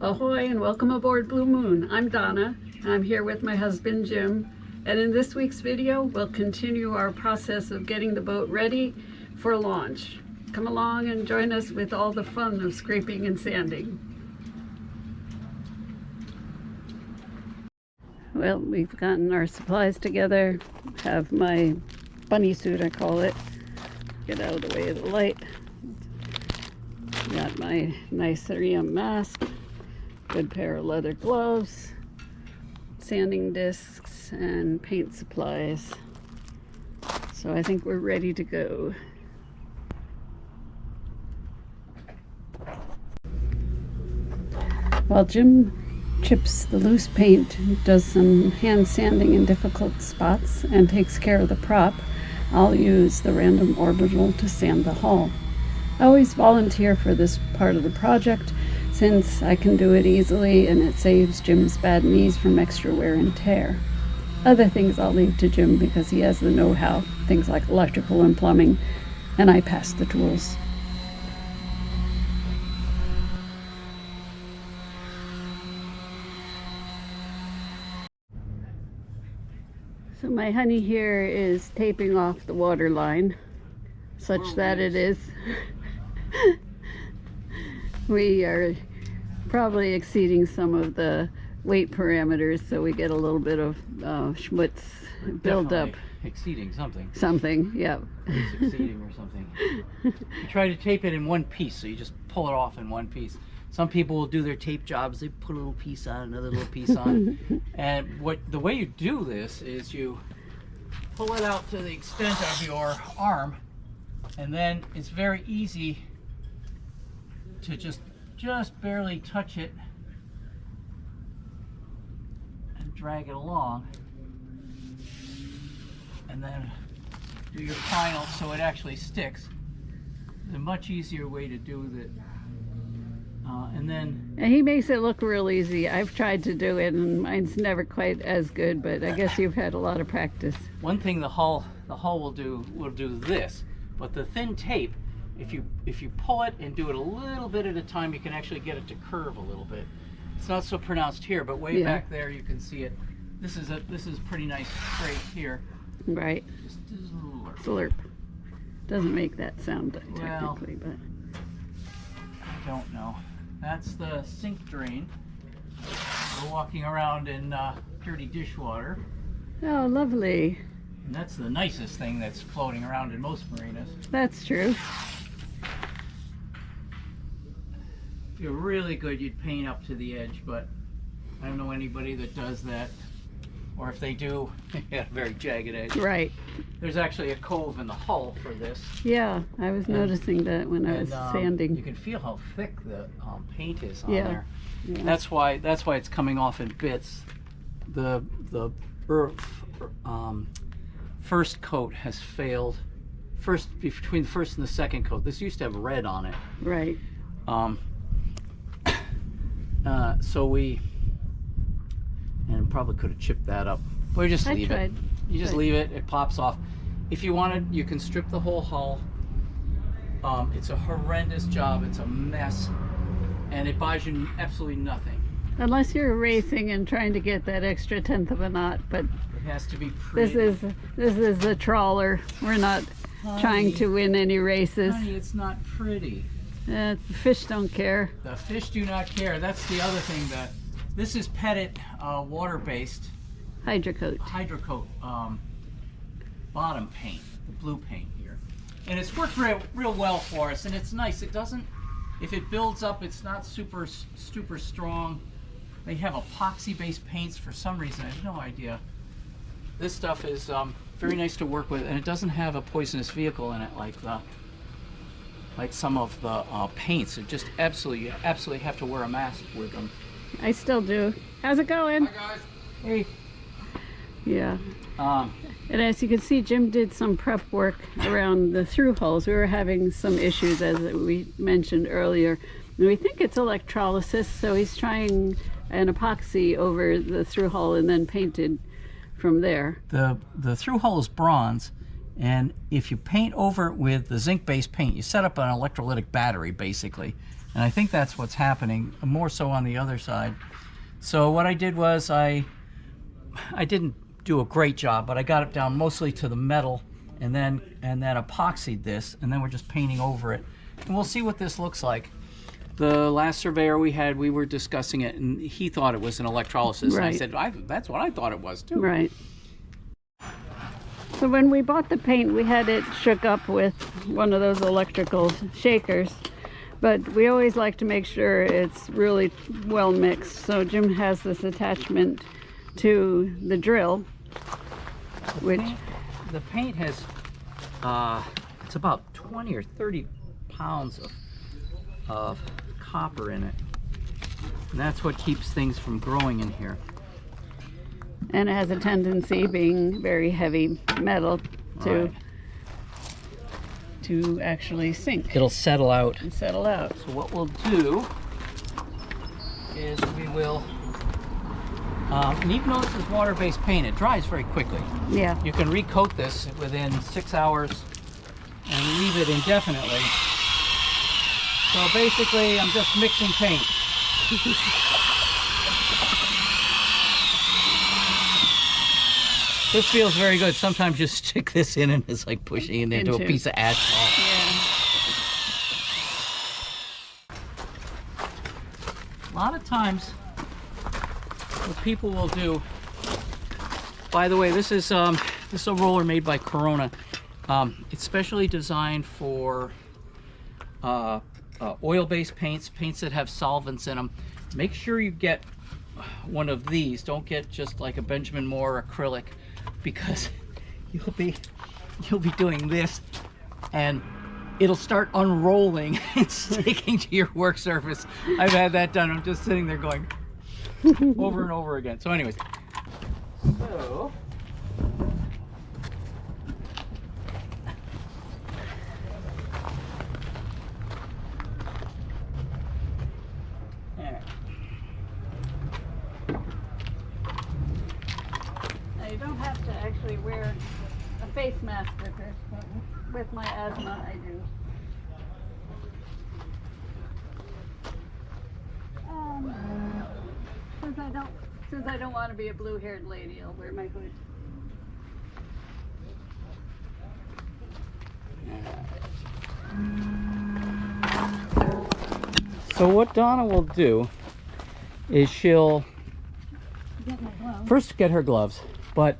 Ahoy and welcome aboard Blue Moon. I'm Donna. I'm here with my husband Jim, and in this week's video we'll continue our process of getting the boat ready for launch. Come along and join us with all the fun of scraping and sanding. Well, we've gotten our supplies together. Have my bunny suit, I call it. Get out of the way of the light. Got my nice 3M mask. Good pair of leather gloves, sanding discs, and paint supplies. So I think we're ready to go. While Jim chips the loose paint, does some hand sanding in difficult spots, and takes care of the prop, I'll use the random orbital to sand the hull. I always volunteer for this part of the project since I can do it easily and it saves Jim's bad knees from extra wear and tear. Other things I'll leave to Jim because he has the know-how, things like electrical and plumbing, and I pass the tools. So my honey here is taping off the water line such that it is we are probably exceeding some of the weight parameters, so we get a little bit of schmutz buildup. Exceeding something. Something, yeah. Exceeding or something. You try to tape it in one piece, so you just pull it off in one piece. Some people will do their tape jobs, they put a little piece on, another little piece on. And the way you do this is you pull it out to the extent of your arm, and then it's very easy to just barely touch it and drag it along, and then do your final so it actually sticks. It's a much easier way to do that. And he makes it look real easy. I've tried to do it and mine's never quite as good, but I guess you've had a lot of practice. One thing the hull will do this, but the thin tape, if you pull it and do it a little bit at a time, you can actually get it to curve a little bit. It's not so pronounced here, but way back there you can see it. This is pretty nice straight here. Right. Just a little slurp. Doesn't make that sound technically, but I don't know. That's the sink drain. We're walking around in dirty dishwater. Oh, lovely. And that's the nicest thing that's floating around in most marinas. That's true. If you're really good, you'd paint up to the edge, but I don't know anybody that does that. Or if they do, a very jagged edge. Right. There's actually a cove in the hull for this. Yeah, I was noticing that when I was sanding. You can feel how thick the paint is on there. Yeah. That's why it's coming off in bits. The first coat has failed. Between the first and the second coat. This used to have red on it. Right. So we probably could have chipped that up. Or just leave it. You just leave it. It pops off. If you wanted, you can strip the whole hull. It's a horrendous job. It's a mess, and it buys you absolutely nothing. Unless you're racing and trying to get that extra tenth of a knot, but it has to be pretty. This is the Trawler. We're not trying to win any races. Honey, it's not pretty. The fish don't care. The fish do not care. That's the other thing. This is Pettit water-based Hydrocoat bottom paint, the blue paint here, and it's worked real well for us. And it's nice. It doesn't. If it builds up, it's not super strong. They have epoxy-based paints for some reason. I have no idea. This stuff is very nice to work with, and it doesn't have a poisonous vehicle in it like some of the paints. It just you absolutely have to wear a mask with them. I still do. How's it going? Hi guys. Hey. Yeah. And as you can see, Jim did some prep work around the through hulls. We were having some issues, as we mentioned earlier. And we think it's electrolysis, so he's trying an epoxy over the through hull and then painted from there. The through hull is bronze, and if you paint over it with the zinc-based paint, you set up an electrolytic battery basically, And I think that's what's happening, more so on the other side. So what I did was I didn't do a great job, but I got it down mostly to the metal, and then epoxied this, and then we're just painting over it. And we'll see what this looks like. The last surveyor we had, we were discussing it, and he thought it was an electrolysis. Right. And I said, that's what I thought it was too. Right. So when we bought the paint, we had it shook up with one of those electrical shakers, but we always like to make sure it's really well mixed. So Jim has this attachment to the drill, which the paint has it's about 20 or 30 pounds of copper in it, and that's what keeps things from growing in here. and it has a tendency, being very heavy metal, to actually sink. It'll settle out. And settle out. So what we'll do is we will, and even though this is water-based paint, it dries very quickly. Yeah. You can recoat this within 6 hours and leave it indefinitely. So basically, I'm just mixing paint. This feels very good. Sometimes you stick this in and it's like pushing it into a piece of asphalt. Yeah. A lot of times, what people will do, by the way, this is a roller made by Corona. It's specially designed for oil-based paints that have solvents in them. Make sure you get one of these. Don't get just like a Benjamin Moore acrylic, because you'll be doing this and it'll start unrolling and sticking to your work surface. I've had that done. I'm just sitting there going over and over again. So anyways, so You don't have to actually wear a face mask with this, but with my asthma I do. Since I don't want to be a blue-haired lady, I'll wear my hood. So what Donna will do is she'll first get her gloves, but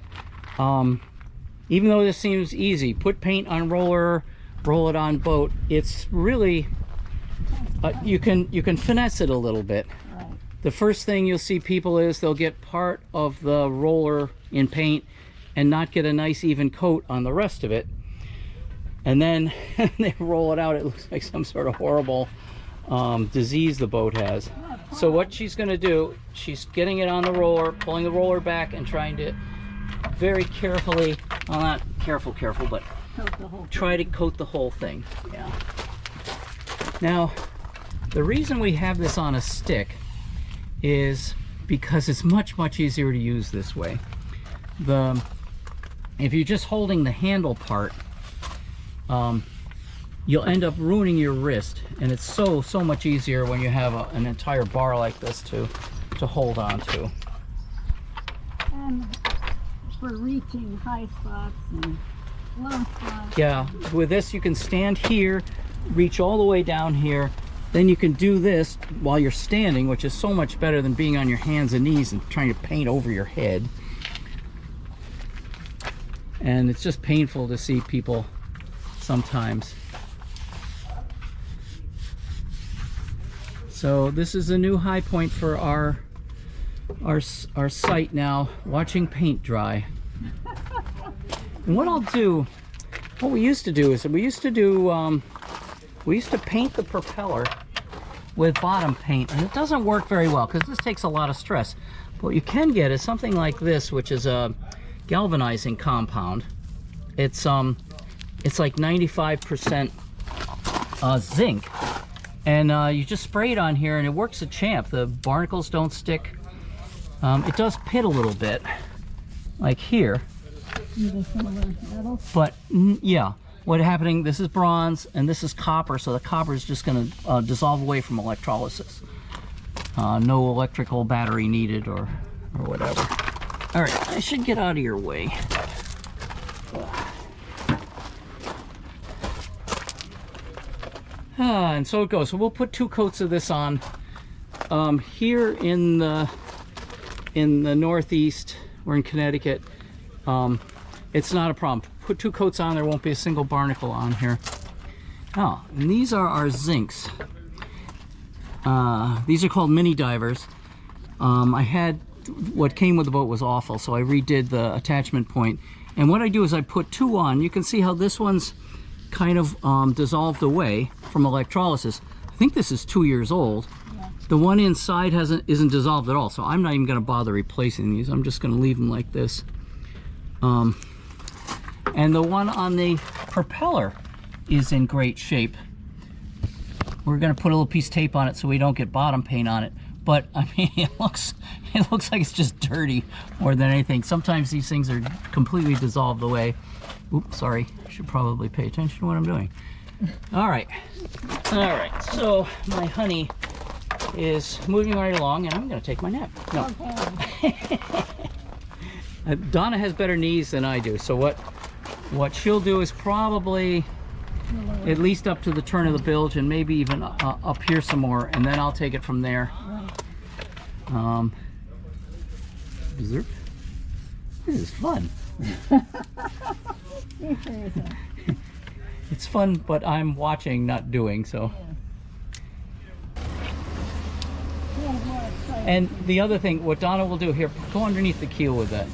even though this seems easy, put paint on roller, roll it on boat, it's really you can finesse it a little bit. Right. The first thing you'll see people is they'll get part of the roller in paint and not get a nice even coat on the rest of it, and then they roll it out. It looks like some sort of horrible disease the boat has. So what she's going to do, she's getting it on the roller, pulling the roller back and trying to very carefully, well, not careful, but try to coat the whole thing. Yeah. Now, the reason we have this on a stick is because it's much easier to use this way. If you're just holding the handle part, you'll end up ruining your wrist, and it's so much easier when you have an entire bar like this to hold on to. And for reaching high spots and low spots. Yeah, with this you can stand here, reach all the way down here, then you can do this while you're standing, which is so much better than being on your hands and knees and trying to paint over your head. And it's just painful to see people sometimes. So this is a new high point for our site now, watching paint dry. And what I'll do, what we used to do is we used to paint the propeller with bottom paint, and it doesn't work very well because this takes a lot of stress. But what you can get is something like this, which is a galvanizing compound. It's like 95% zinc, and you just spray it on here and it works a champ. The barnacles don't stick. It does pit a little bit, like here, but yeah, what happening, this is bronze and this is copper, so the copper is just going to dissolve away from electrolysis. No electrical battery needed or whatever. All right, I should get out of your way. And so it goes. So we'll put 2 coats of this on. Here in the Northeast, we're in Connecticut, it's not a problem. Put 2 coats on, there won't be a single barnacle on here. Oh, and these are our zincs. These are called mini divers. I had, what came with the boat was awful, so I redid the attachment point. And what I do is I put 2 on. You can see how this one's kind of dissolved away from electrolysis. I think this is 2 years old. Yeah. The one inside isn't dissolved at all, so I'm not even going to bother replacing these. I'm just going to leave them like this. And the one on the propeller is in great shape. We're going to put a little piece of tape on it so we don't get bottom paint on it. But I mean, it looks like it's just dirty more than anything. Sometimes these things are completely dissolved away. Oops, sorry. I should probably pay attention to what I'm doing. All right. So my honey is moving right along, and I'm going to take my nap. No. Okay. Donna has better knees than I do, so what she'll do is probably at least up to the turn of the bilge, and maybe even up here some more, and then I'll take it from there. This is fun. It's fun, but I'm watching, not doing, so. And the other thing, what Donna will do here, go underneath the keel with that.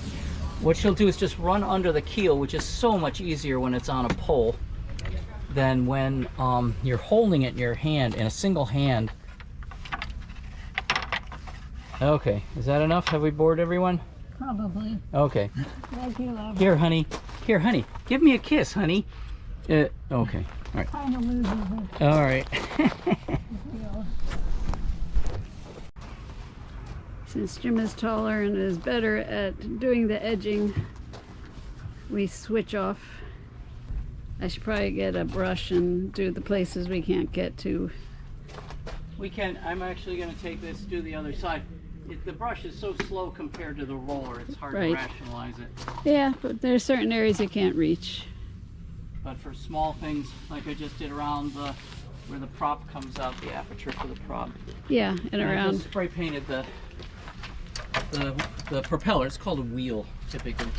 What she'll do is just run under the keel, which is so much easier when it's on a pole than when you're holding it in your hand, in a single hand. Okay, is that enough? Have we bored everyone? Probably. Okay. Thank you, love. Here, honey. Here, honey. Give me a kiss, honey. Okay. All right. Kind of loses it. All right. Since Jim is taller and is better at doing the edging, we switch off. I should probably get a brush and do the places we can't get to. We can. I'm actually going to take this, do the other side. The brush is so slow compared to the roller, it's hard to rationalize it. Yeah, but there's certain areas you can't reach. But for small things, like I just did around where the prop comes out, the aperture for the prop. Yeah, and around. I just spray painted the propeller. It's called a wheel, typically.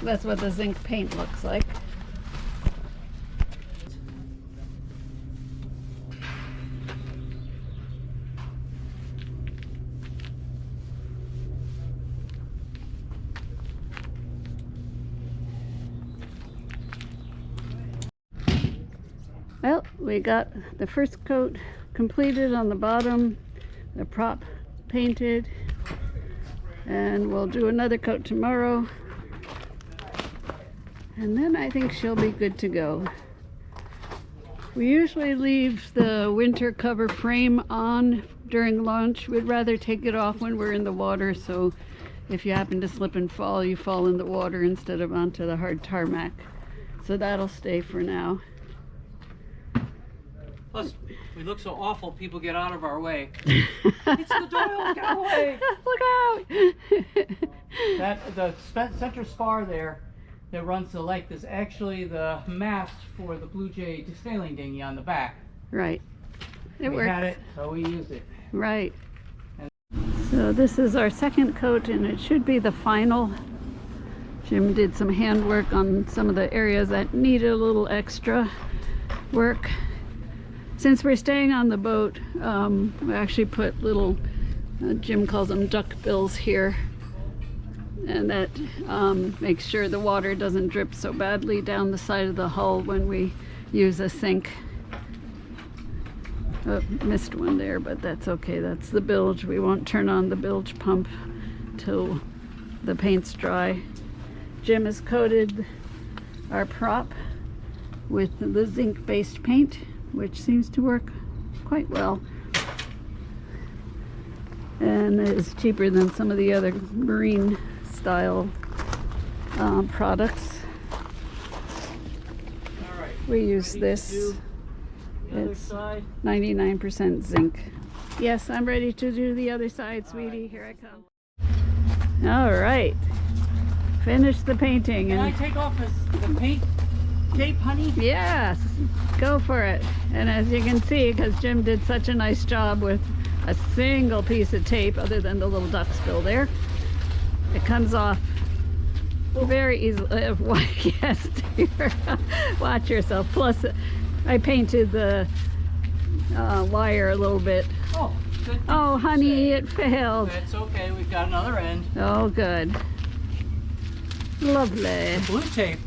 That's what the zinc paint looks like. Well, we got the first coat completed on the bottom, the prop painted, and we'll do another coat tomorrow, and then I think she'll be good to go. We usually leave the winter cover frame on during launch. We'd rather take it off when we're in the water, so if you happen to slip and fall, you fall in the water instead of onto the hard tarmac. So that'll stay for now. Plus, we look so awful, people get out of our way. It's the Doyle, get away! Look out! The center spar there that runs the lake is actually the mast for the Blue Jay sailing dinghy on the back. Right. It worked. We had it, so we used it. Right. So this is our second coat, and it should be the final. Jim did some handwork on some of the areas that needed a little extra work. Since we're staying on the boat, we actually put little, Jim calls them duck bills here, and that makes sure the water doesn't drip so badly down the side of the hull when we use a sink. Oh, missed one there, but that's okay. That's the bilge. We won't turn on the bilge pump till the paint's dry. Jim has coated our prop with the zinc-based paint, which seems to work quite well and is cheaper than some of the other marine style products. We use Ready to this. do the other It's side. 99% zinc. Yes, I'm ready to do the other side, sweetie. Here I come. All right. Finish the painting. Can I take off the paint tape, honey? Yes, go for it. And as you can see, because Jim did such a nice job with a single piece of tape, other than the little duck spill there, it comes off very easily. Yes, dear. Watch yourself. Plus, I painted the wire a little bit. Oh, good. Oh, honey, it failed. That's okay. We've got another end. Oh, good. Lovely. Blue tape.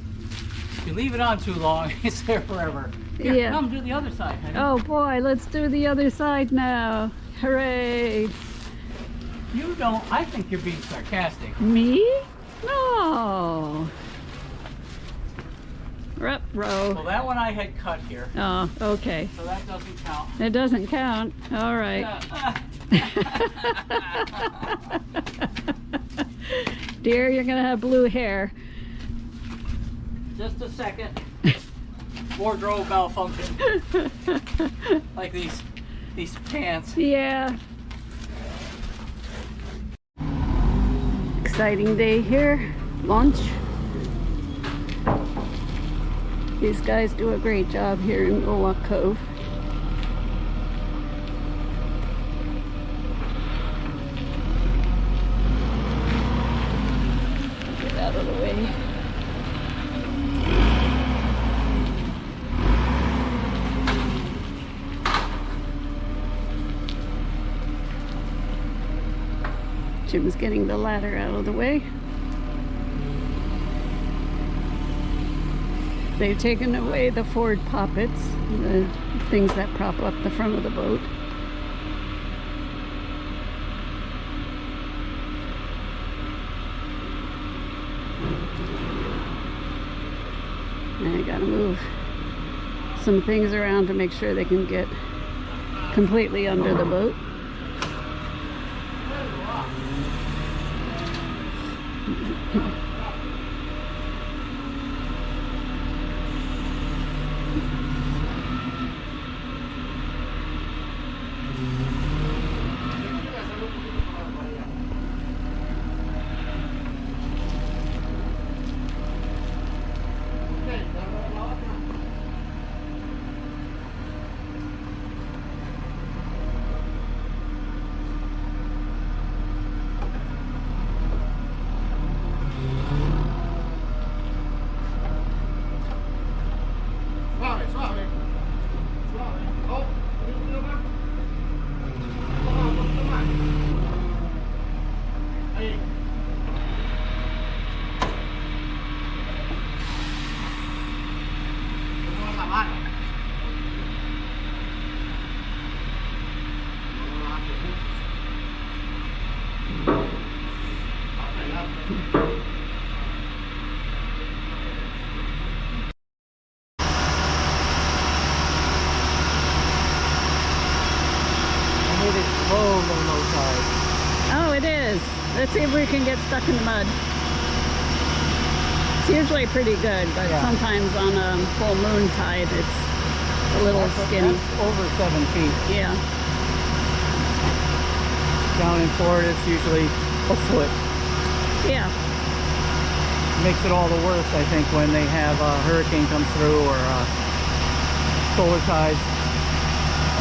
If you leave it on too long, it's there forever. Here, Yeah. come do the other side, honey. Oh boy, let's do the other side now. Hooray. You don't. I think you're being sarcastic. Me? No. Well, Row. that one I had cut here, Oh, okay. so that doesn't count. It doesn't count. All right. Dear, you're gonna have blue hair. Just a second. Wardrobe malfunction. Like these pants. Yeah. Exciting day here. Lunch. These guys do a great job here in Owak Cove. Get out of the way. Jim's getting the ladder out of the way. They've taken away the forward poppets, the things that prop up the front of the boat. And I gotta move some things around to make sure they can get completely under the boat. Low tide. Oh, it is. Let's see if we can get stuck in the mud. It's usually pretty good, but Yeah. sometimes on a full moon tide, it's a little skinny. That's over 7 feet. Yeah. Down in Florida, it's usually a foot. Yeah. Makes it all the worse, I think, when they have a hurricane come through or solar tides.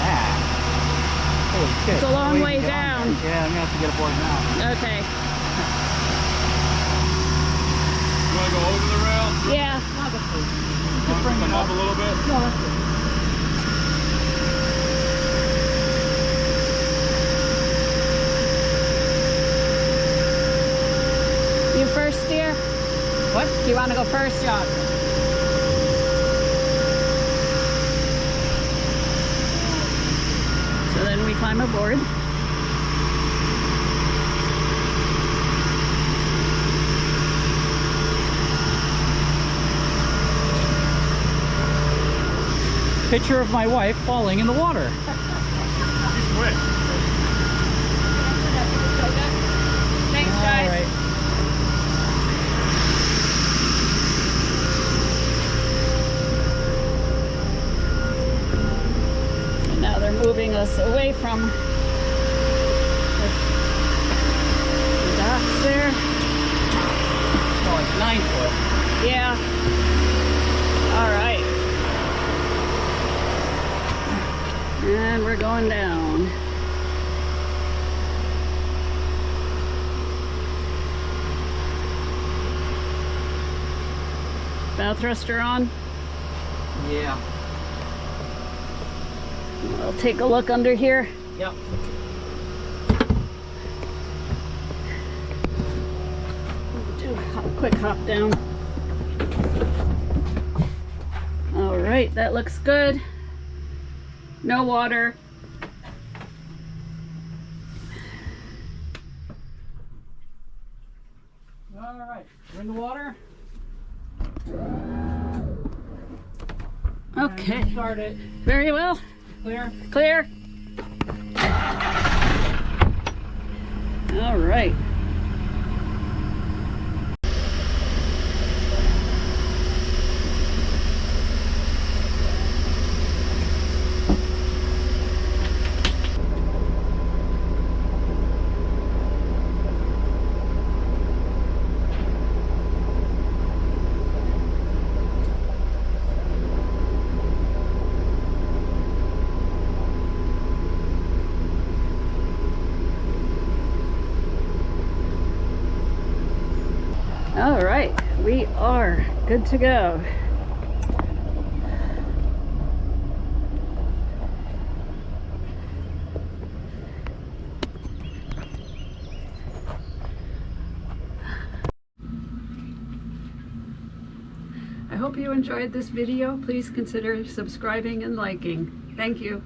Ah. Holy shit. It's a long Way way to get on down. there. Yeah, I'm gonna have to get aboard now. Okay. You want to go over the rail? Yeah. Just bring Come it up up. a little bit? No, that's good. You first, dear? What? Do you want to go first? Yeah. So then we climb aboard. Picture of my wife falling in the water. She's quick. Thanks, All guys. right. 9 foot. Yeah. All right. And we're going down. Bow thruster on. Yeah. We'll take a look under here. Yep. Do a quick hop down. All right, that looks good. No water. All right. We're in the water. Okay. Start it. Very well. Clear. Clear. All right. All right, we are good to go. I hope you enjoyed this video. Please consider subscribing and liking. Thank you.